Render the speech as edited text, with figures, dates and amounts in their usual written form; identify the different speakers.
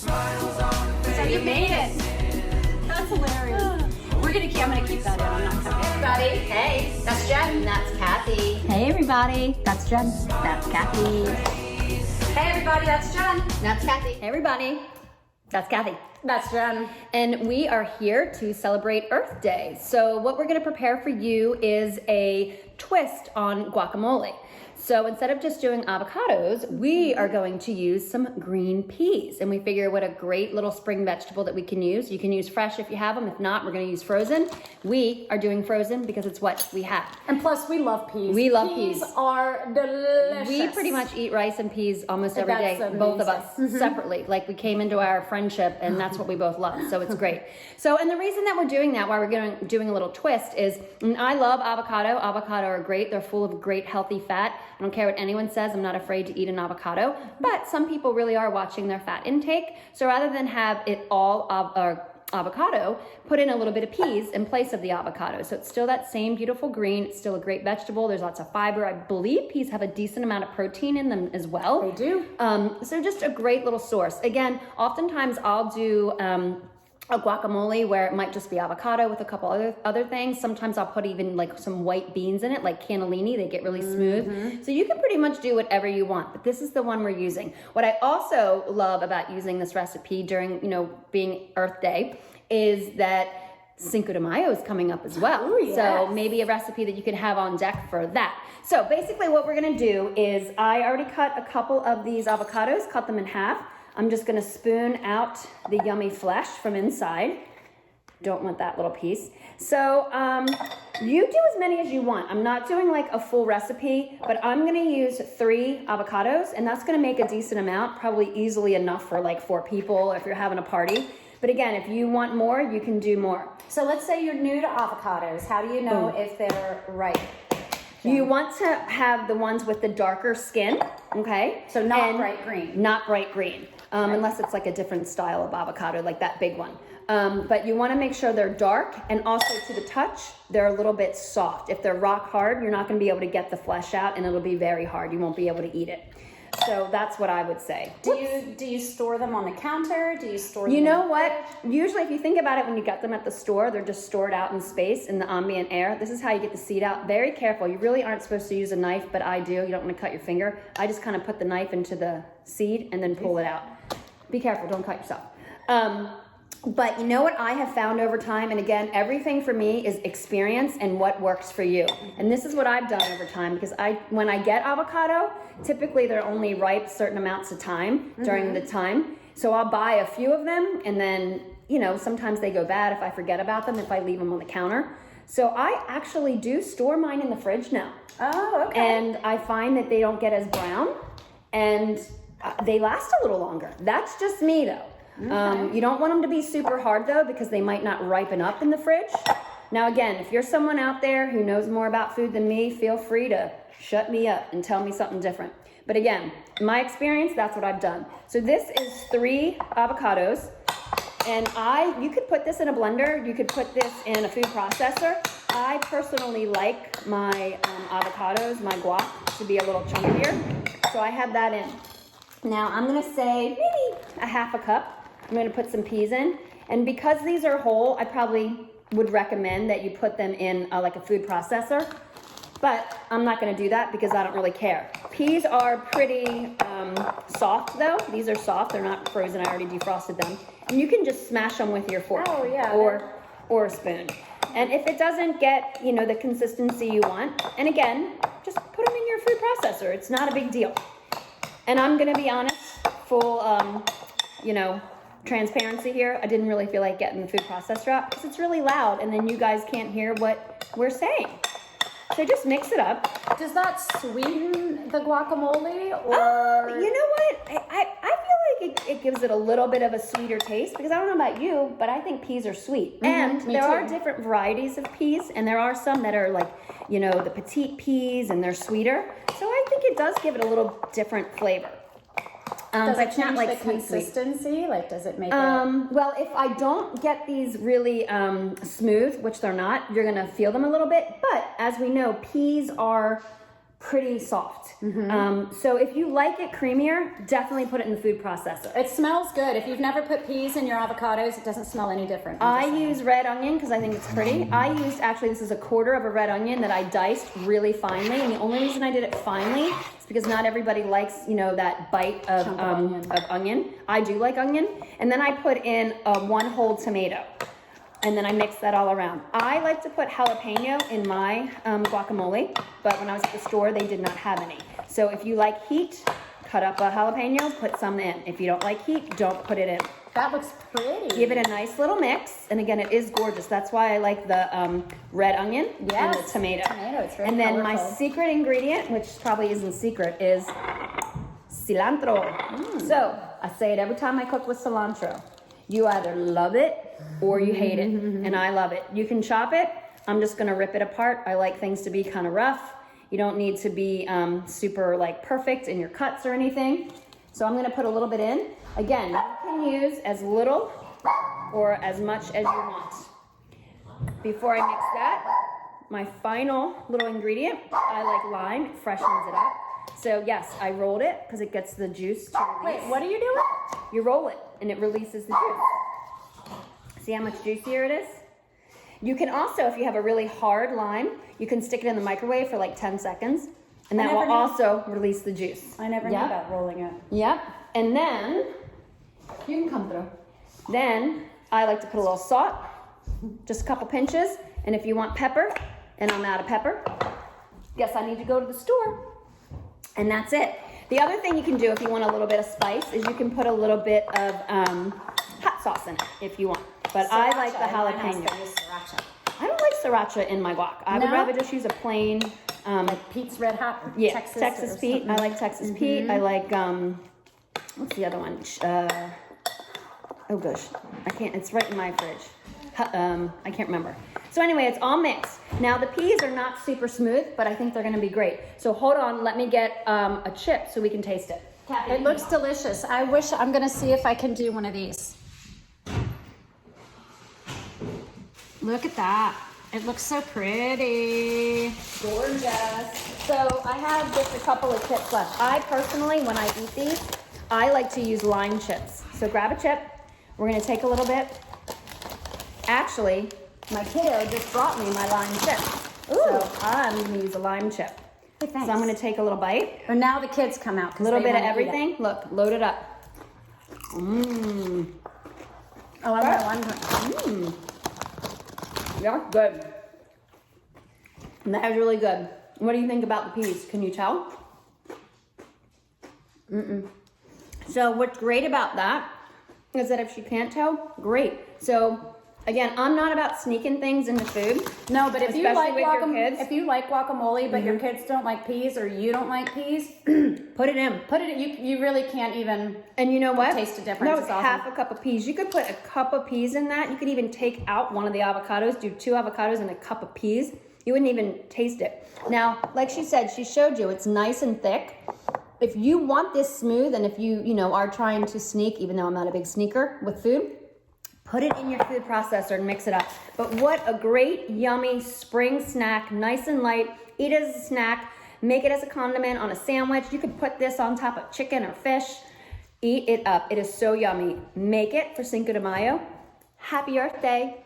Speaker 1: So you made it. That's hilarious. I'm gonna keep that in. I'm not gonna.
Speaker 2: Everybody, hey, that's Jen, that's Kathy.
Speaker 1: Hey everybody, that's Jen. That's Kathy.
Speaker 2: Hey everybody, that's Jen.
Speaker 1: That's Kathy. Hey everybody, that's Kathy.
Speaker 2: That's Jen.
Speaker 1: And we are here to celebrate Earth Day. So what we're gonna prepare for you is a twist on guacamole. So instead of just doing avocados, we are going to use some green peas. And we figure what a great little spring vegetable that we can use. You can use fresh if you have them. If not, we're gonna use frozen. We are doing frozen because it's what we have.
Speaker 2: And plus, we love peas.
Speaker 1: We love peas.
Speaker 2: Peas are delicious.
Speaker 1: We pretty much eat rice and peas almost every day, both of us separately. Like we came into our friendship and that's what we both love. So it's great. So, and the reason that we're doing that, why we're doing a little twist is, I love avocado. Avocado are great. They're full of great healthy fat. I don't care what anyone says. I'm not afraid to eat an avocado, but some people really are watching their fat intake. So rather than have it all avocado, put in a little bit of peas in place of the avocado. So it's still that same beautiful green. It's still a great vegetable. There's lots of fiber. I believe peas have a decent amount of protein in them as well.
Speaker 2: They do.
Speaker 1: So just a great little source. Again, oftentimes I'll do a guacamole where it might just be avocado with a couple other things. Sometimes I'll put even like some white beans in it, like cannellini. They get really smooth. So you can pretty much do whatever you want, but this is the one we're using. What I also love about using this recipe during, being Earth Day is that Cinco de Mayo is coming up as well.
Speaker 2: Ooh, yes.
Speaker 1: So maybe a recipe that you could have on deck for that. So basically what we're gonna do is I already cut a couple of these avocados, cut them in half. I'm just gonna spoon out the yummy flesh from inside. Don't want that little piece. So you do as many as you want. I'm not doing like a full recipe, but I'm gonna use 3 avocados and that's gonna make a decent amount, probably easily enough for like 4 people if you're having a party. But again, if you want more, you can do more.
Speaker 2: So let's say you're new to avocados. How do you know if they're ripe?
Speaker 1: You want to have the ones with the darker skin, okay?
Speaker 2: So not bright green.
Speaker 1: Not bright green, unless it's like a different style of avocado, like that big one. But you want to make sure they're dark and also to the touch, they're a little bit soft. If they're rock hard, you're not going to be able to get the flesh out and it'll be very hard. You won't be able to eat it. So that's what I would say.
Speaker 2: Do you store them on the counter? Do you store them?
Speaker 1: You know what? Usually if you think about it, when you get them at the store, they're just stored out in space in the ambient air. This is how you get the seed out. Very careful. You really aren't supposed to use a knife, but I do. You don't want to cut your finger. I just kind of put the knife into the seed and then pull it out. Be careful. Don't cut yourself. But you know what I have found over time, and again, everything for me is experience and what works for you. And this is what I've done over time, because when I get avocado, typically they're only ripe certain amounts of time during the time. So I'll buy a few of them, and then, sometimes they go bad if I forget about them, if I leave them on the counter. So I actually do store mine in the fridge now.
Speaker 2: Oh, okay.
Speaker 1: And I find that they don't get as brown, and they last a little longer. That's just me though. Okay. You don't want them to be super hard though, because they might not ripen up in the fridge. Now again, if you're someone out there who knows more about food than me, feel free to shut me up and tell me something different. But again, in my experience, that's what I've done. So this is 3 avocados, and you could put this in a blender, you could put this in a food processor. I personally like my avocados, my guac, to be a little chunkier, so I have that in. Now I'm gonna say maybe a half a cup. I'm gonna put some peas in, and because these are whole, I probably would recommend that you put them in like a food processor, but I'm not gonna do that because I don't really care. Peas are pretty soft though. These are soft, they're not frozen, I already defrosted them. And you can just smash them with your fork or a spoon. And if it doesn't get, the consistency you want, and again, just put them in your food processor. It's not a big deal. And I'm gonna be honest, full, transparency here. I didn't really feel like getting the food processor out because it's really loud and then you guys can't hear what we're saying. So just mix it up.
Speaker 2: Does that sweeten the guacamole, or?
Speaker 1: You know what? I feel like it gives it a little bit of a sweeter taste, because I don't know about you, but I think peas are sweet. And there are different varieties of peas, and there are some that are like, the petite peas, and they're sweeter. So I think it does give it a little different flavor.
Speaker 2: Does it change
Speaker 1: like
Speaker 2: the consistency? Like, does it make it?
Speaker 1: Well, if I don't get these really smooth, which they're not, you're gonna feel them a little bit. But as we know, peas are pretty soft. So if you like it creamier, definitely put it in the food processor.
Speaker 2: It smells good. If you've never put peas in your avocados, it doesn't smell any different.
Speaker 1: I use red onion because I think it's pretty. I used, actually, this is a quarter of a red onion that I diced really finely. And the only reason I did it finely is because not everybody likes, you know, that bite of onion. I do like onion. And then I put in one whole tomato. And then I mix that all around. I like to put jalapeno in my guacamole, but when I was at the store, they did not have any. So if you like heat, cut up a jalapeno, put some in. If you don't like heat, don't put it in.
Speaker 2: That looks pretty.
Speaker 1: Give it a nice little mix, and again, it is gorgeous. That's why I like the red onion and the tomato.
Speaker 2: It's very
Speaker 1: and then my
Speaker 2: colorful.
Speaker 1: secret ingredient, which probably isn't secret, is cilantro. So I say it every time I cook with cilantro. You either love it or you hate it, and I love it. You can chop it. I'm just gonna rip it apart. I like things to be kind of rough. You don't need to be super like perfect in your cuts or anything. So I'm gonna put a little bit in. Again, you can use as little or as much as you want. Before I mix that, my final little ingredient, I like lime. It freshens it up. So yes, I rolled it because it gets the juice to release.
Speaker 2: Wait, what are you doing?
Speaker 1: You roll it and it releases the juice. See how much juicier it is? You can also, if you have a really hard lime, you can stick it in the microwave for like 10 seconds and that will
Speaker 2: never knew.
Speaker 1: also release the juice.
Speaker 2: I never knew
Speaker 1: Yep.
Speaker 2: about rolling it.
Speaker 1: Yep. And then, you can come through. Then, I like to put a little salt, just a couple pinches. And if you want pepper, and I'm out of pepper, guess I need to go to the store. And that's it. The other thing you can do if you want a little bit of spice is you can put a little bit of hot sauce in it if you want. But I like the jalapeno. I don't like sriracha in my guac. I would
Speaker 2: No?
Speaker 1: rather just use a plain,
Speaker 2: Like Pete's Red Hot,
Speaker 1: yeah,
Speaker 2: Texas
Speaker 1: Pete.
Speaker 2: something.
Speaker 1: I like Texas Pete. I like what's the other one? Oh gosh, I can't. It's right in my fridge. I can't remember. So anyway, it's all mixed. Now the peas are not super smooth, but I think they're going to be great. So hold on, let me get a chip so we can taste it.
Speaker 2: It looks delicious. I'm going to see if I can do one of these. Look at that. It looks so pretty.
Speaker 1: Gorgeous. So I have just a couple of chips left. I personally, when I eat these, I like to use lime chips. So grab a chip. We're going to take a little bit. Actually, my kiddo just brought me my lime chip.
Speaker 2: Ooh.
Speaker 1: So I'm going to use a lime chip.
Speaker 2: Hey,
Speaker 1: So
Speaker 2: thanks.
Speaker 1: I'm going to take a little bite.
Speaker 2: Or now the kids come out.
Speaker 1: A little bit of everything. Look, load it up. Mmm.
Speaker 2: Oh, I want one.
Speaker 1: Mmm. Yeah, good. And that is really good. What do you think about the peas? Can you tell? So what's great about that is that if she can't tell, great. So again, I'm not about sneaking things into food.
Speaker 2: No, but if you
Speaker 1: Especially
Speaker 2: like
Speaker 1: with your kids.
Speaker 2: if you like guacamole, but your kids don't like peas or you don't like peas,
Speaker 1: Put it in.
Speaker 2: put it. You really can't even.
Speaker 1: And you know what?
Speaker 2: Taste the difference.
Speaker 1: No,
Speaker 2: It's
Speaker 1: it's
Speaker 2: awesome.
Speaker 1: half a cup of peas. You could put a cup of peas in that. You could even take out one of the avocados, do 2 avocados and a cup of peas. You wouldn't even taste it. Now, like she said, she showed you, it's nice and thick. If you want this smooth and if you are trying to sneak, even though I'm not a big sneaker with food, put it in your food processor and mix it up. But what a great, yummy spring snack, nice and light. Eat it as a snack. Make it as a condiment on a sandwich. You could put this on top of chicken or fish. Eat it up. It is so yummy. Make it for Cinco de Mayo. Happy Earth Day.